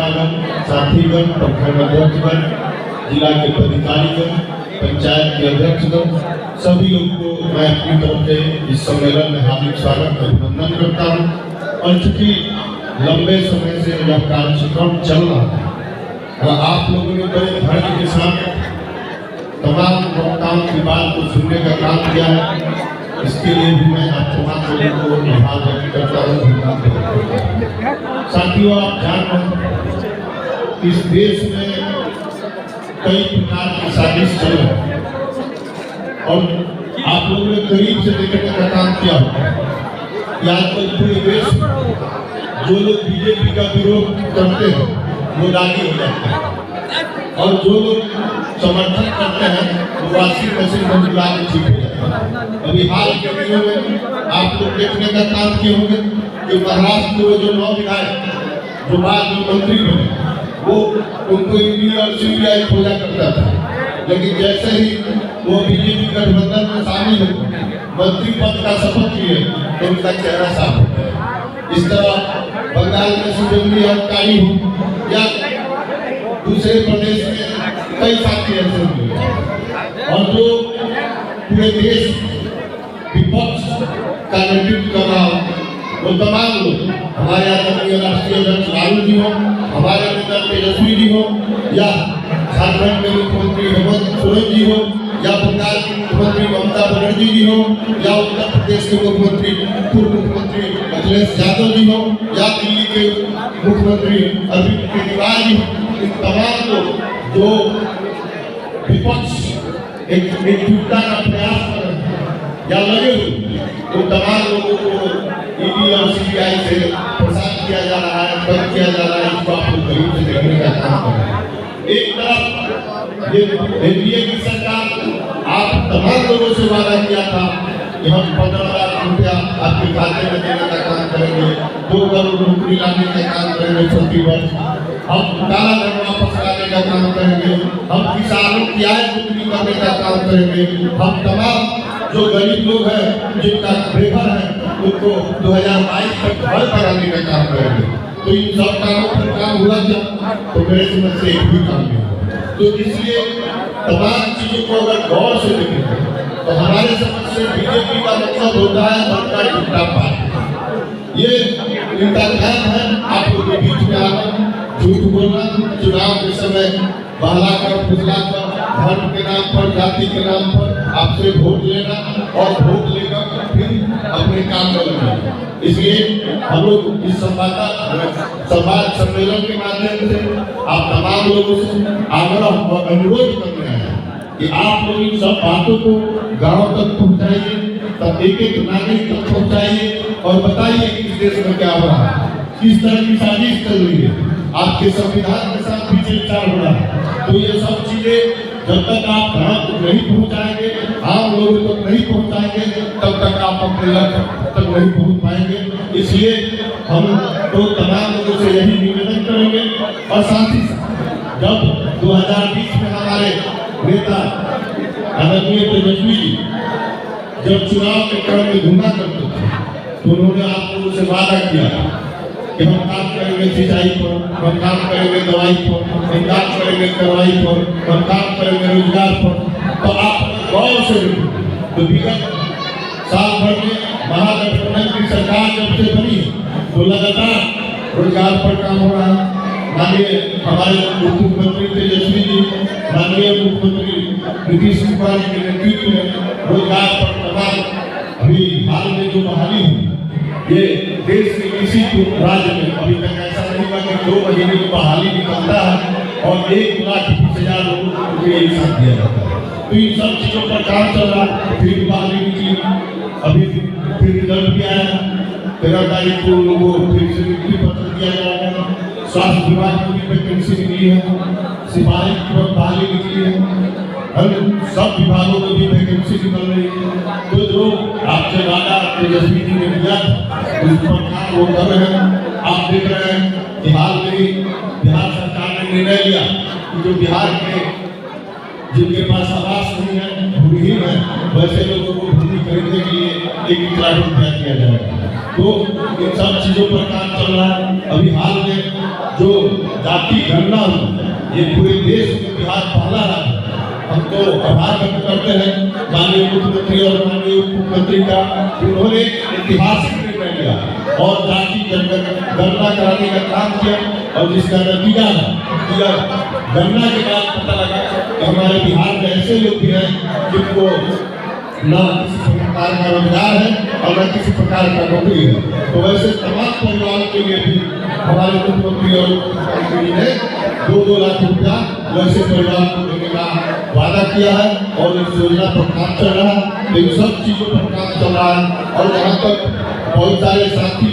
मुखियागण, साथीगण, प्रखंड अध्यक्षगण, जिला के पदाधिकारीगण, पंचायत के अध्यक्षगण, सभी लोग को मैं अपनी तरफ से इस सम्मेलन में हार्दिक स्वागत अभिनंदन करता हूँ। और चूंकि लंबे समय से यह कार्यक्रम चल रहा है और आप लोगों ने बड़े धैर्य के साथ तमाम वक्ताओं की बात को सुनने का काम किया है, इसके लिए भी मैं आप तमाम लोगों को आभार व्यक्त करता हूँ। साथियों, आप जान रहे इस देश में कई प्रकार की साजिश चल रही है और आप लोगों ने करीब से देखने का काम किया होगा कि आजकल पूरे देश जो लोग बीजेपी का विरोध करते हैं वो दागी हो जाते हैं और जो लोग समर्थन करते हैं वो वासी मशीन मंजुला के ठीक हो जाते हैं। अभी हाल के दिनों में आप लोग देखने का काम किए होंगे कि महाराष्ट्र में जो 9 विधायक जो बाद में मंत्री बने वो उनको ईडी और सीबीआई खोजा करता था, लेकिन जैसे ही वो बीजेपी गठबंधन में शामिल हो मंत्री पद का शपथ लिए तो उनका चेहरा साफ हो गया। इस तरह बंगाल में सुगंधी अधिकारी हो या दूसरे प्रदेश में कई साथी ऐसे हुए और जो पूरे देश विपक्ष का नेतृत्व कर रहा हो वो तमाम लोग, हमारे आदरणीय राष्ट्रीय अध्यक्ष लालू जी हो, हमारे नेता तेजस्वी जी हो या झारखंड के मुख्यमंत्री हेमंत सोरेन जी हो या बंगाल के मुख्यमंत्री ममता बनर्जी जी हो या उत्तर प्रदेश के मुख्यमंत्री पूर्व मुख्यमंत्री अखिलेश यादव जी हो या दिल्ली के मुख्यमंत्री अरविंद केजरीवाल जी हो, इन तमाम लोग जो विपक्ष एकजुटता का प्रयास कर रहे हैं या लगे हुए तो तमाम लोगों को ईडी और सीबीआई से प्रसाद किया जा रहा है, बंद किया जा रहा है। इसको आप लोग करीब से देखने का काम कर रहे हैं। एक तरफ ये एनडीए की सरकार आप तमाम लोगों से वादा किया था कि हम 15 लाख रुपया आपके खाते में देने का काम करेंगे, 2 करोड़ नौकरी लाने का काम करेंगे प्रति वर्ष, हम काला धन वापस लाने का काम करेंगे, हम किसानों की आय दुगनी करने का काम करेंगे, हम तमाम जो गरीब लोग हैं जिनका बेघर है उनको 2022 तक घर कराने का काम करेंगे। तो इन सब कामों पर काम हुआ क्या तो मेरे समझ से एक भी काम नहीं हुआ। तो इसलिए तमाम चीजों को अगर गौर से देखेंगे तो हमारे समझ से बीजेपी का मतलब होता है बनता झूठा पार्टी। ये इनका ध्यान है आप लोग के बीच में आकर झूठ बोलना, चुनाव के समय बहला कर फुसला कर धर्म के नाम पर, जाति के नाम पर आपसे वोट लेना और वोट लेकर फिर अपने काम में लगना। इसलिए हम लोग इस संवाद सम्मेलन के माध्यम से आप तमाम लोगों से आग्रह और अनुरोध कर रहे हैं कि आप लोग इन सब बातों को गांव तक पहुंचाइए, तब एक नागरिक तक पहुंचाइए और बताइए कि इस देश में क्या हो रहा है, किस तरह की साजिश चल रही है, आपके संविधान के साथ भी छेड़छाड़ हो रहा है। तो ये सब चीजें जब तक आप गांव तक नहीं पहुंचाएंगे, आम लोगों तक नहीं पहुंचाएंगे, तब तक आप अपने लक्ष्य तक नहीं पहुंच पाएंगे। इसलिए हम तो तमाम लोगों से यही निवेदन करेंगे और साथ ही जब 2020 में हमारे नेता आदरणीय तेजस्वी जी जब चुनाव के क्रम में घूमा करते थे तो उन्होंने आप लोगों से वादा किया कि हम काम करेंगे सिंचाई पर, हम काम करेंगे दवाई पर, हम काम करेंगे दवाई पर, हम काम करेंगे रोजगार पर। तो आप गौर से तो विगत साल भर में महागठबंधन की सरकार जब से बनी तो लगातार रोजगार पर काम हो रहा है। माननीय हमारे मुख्यमंत्री तेजस्वी जी, माननीय मुख्यमंत्री नीतीश कुमार जी के नेतृत्व में रोजगार पर तमाम अभी हाल में जो बहाली हुई ये देश के किसी राज्य में अभी तक ऐसा नहीं हुआ कि 2 महीने में बहाली निकलता है और 1,20,000 लोगों को एक साथ दिया जाता है। तो इन सब चीजों पर काम चल रहा है। फिर बहाली निकली, अभी फिर रिजल्ट भी आया, 13 तारीख को लोगों को फिर से नियुक्ति पत्र दिया जाएगा। स्वास्थ्य विभाग में भी वैकेंसी निकली है, सिपाही की बहाली निकली है, सब विभागों में भी वैकेंसी निकल रही है। तो जो आपसे वादा तेजस्वी जी ने किया उस पर काम वो कर रहे हैं। आप देख रहे हैं कि हाल में बिहार सरकार ने निर्णय लिया कि जो बिहार के जिनके पास आवास नहीं है, भूमिहीन है, वैसे लोगों को भूमि खरीदने के लिए 1 लाख रुपया दिया जाएगा। तो इन सब चीजों पर काम चल रहा है। अभी हाल में जो जाति गणना ये पूरे देश में बिहार पहला राज्य। हम तो आभार व्यक्त करते हैं माननीय मुख्यमंत्री और माननीय उप मुख्यमंत्री का, उन्होंने ऐतिहासिक निर्णय लिया और जाति गणना कराने का काम किया और जिसका नतीजा किया गणना के बाद पता लगा कि हमारे बिहार में ऐसे लोग भी हैं जिनको न किसी प्रकार का रोजगार है और न किसी प्रकार का नौकरी है। तो वैसे तमाम परिवारों के लिए भी हमारे मुख्यमंत्री और मुख्यमंत्री ने 2-2 लाख रुपया वैसे परिवार को देने का वादा किया है और इस योजना पर काम चल रहा है। तो इन सब चीजों पर काम चल रहा है और जहाँ तक बहुत सारे साथी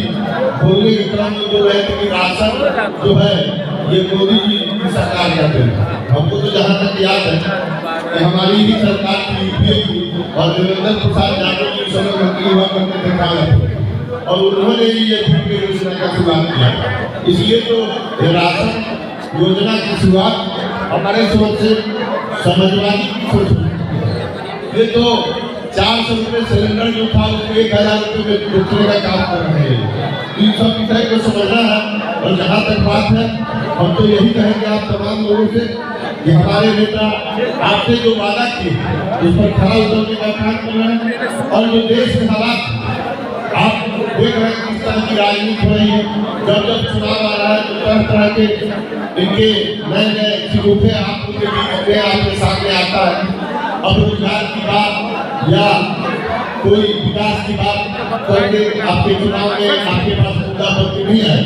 बोलने के क्रम में बोल रहे थे कि राशन जो है ये मोदी जी की सरकार करते हैं। हमको तो जहाँ तक याद है कि हमारी ही सरकार की यूपीए की और देवेंद्र प्रसाद यादव जी समय मंत्री हुआ करते थे कांग्रेस और उन्होंने ही ये योजना का शुरुआत किया। इसलिए तो ये राशन योजना की शुरुआत हमारे सोच से समाजवादी की सोच। ये तो 400 रुपये सिलेंडर जो था उसको 1000 रुपये में बेचने का काम कर रहे हैं। इन सब विषय को समझना है और जहाँ तक बात है हम तो यही कहेंगे आप तमाम लोगों से कि हमारे नेता आपसे जो वादा किए उस पर खरा उतरने का काम कर रहे हैं और जो देश के हालात आप देख रहे हैं किस तरह की राजनीति हो रही है। जब जब चुनाव आ रहा है तो तरह तरह के इनके नए शिगुफे आपके सामने आता है। अब रोजगार की बात या कोई विकास की बात करके आपके चुनाव में आपके पास मुद्दा बनते नहीं है।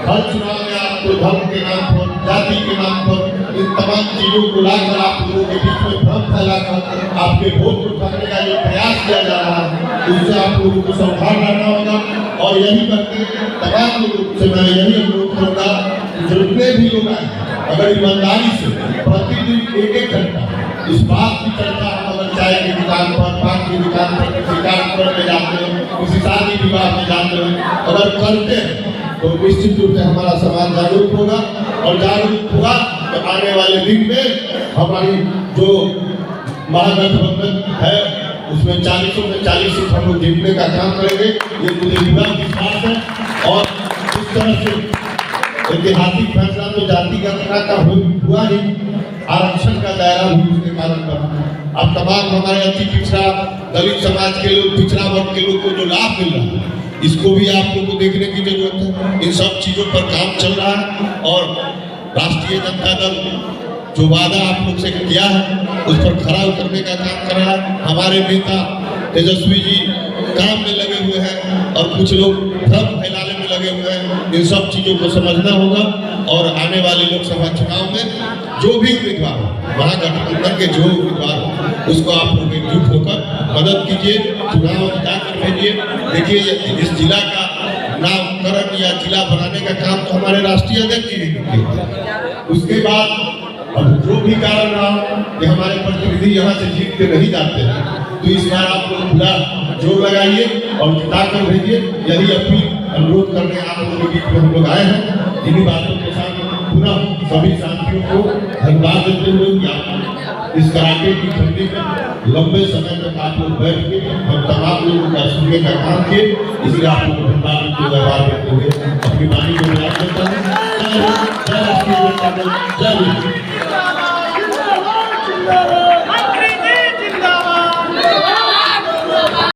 हर चुनाव में आपको धर्म के नाम पर, जाति के नाम पर इन तमाम चीजों को लाकर आप लोगों के बीच में भ्रम फैलाकर आपके वोट को ठगने का जो प्रयास किया जा रहा है उससे आप लोगों को सावधान रहना होगा। और यही करके तमाम लोगों से मैं यही अनुरोध करूँगा जितने भी लोग आए अगर ईमानदारी से प्रतिदिन 1-1 घंटा इस बात की चर्चा हम अगर चाय की दुकान पर, पान की दुकान पर, किसी कार्यक्रम में जाते हैं, किसी शादी विवाह में जाते हैं, अगर करते हैं तो निश्चित रूप से हमारा समाज जागरूक होगा और जागरूक हुआ तो आने वाले दिन में हमारी जो महागठबंधन है उसमें 40 में 40 सीट हम लोग जीतने का काम करेंगे। ये मुझे पूरा विश्वास है और इस तरह से ऐतिहासिक फैसला तो जाति का हुआ ही, आरक्षण का दायरा भी उसके कारण बना। अब तमाम हमारे अति पिछड़ा दलित समाज के लोग, पिछड़ा वर्ग के लोग को जो लाभ मिल रहा है इसको भी आप लोग को देखने की जरूरत है। इन सब चीजों पर काम चल रहा है और राष्ट्रीय जनता दल जो वादा आप लोग से किया है उस पर खरा उतरने का काम कर रहा है। हमारे नेता तेजस्वी जी काम में लगे हुए हैं और कुछ लोग भ्रम फैलाने में लगे हुए हैं। इन सब चीजों को समझना होगा और आने वाले लोकसभा चुनाव में जो भी उम्मीदवार हो, महागठबंधन के जो उम्मीदवार हो उसको आप लोग एकजुट होकर मदद कीजिए, चुनाव जिताकर भेजिए। देखिए इस जिला का नामकरण या जिला बनाने का काम तो हमारे राष्ट्रीय अध्यक्ष जी ने किया। उसके बाद अब जो भी कारण रहा कि हमारे प्रतिनिधि यहाँ से जीत के नहीं जाते हैं तो इस बार आप लोग पूरा जोर लगाइए और जिताकर भेजिए। यही अपील अनुरोध करने आप लोगों के बीच में हम लोग आए हैं। इन्हीं बातों के साथ पुनः सभी साथियों को धन्यवाद देते हुए कि आप इस कराटे की ठंडी में लंबे समय तक आप लोग बैठ के हम तमाम लोगों का सुनने का काम किए, इसलिए आप लोगों को धन्यवाद देते हुए अपनी वाणी को विराम करता हूँ। जय राष्ट्रीय जनता दल, जय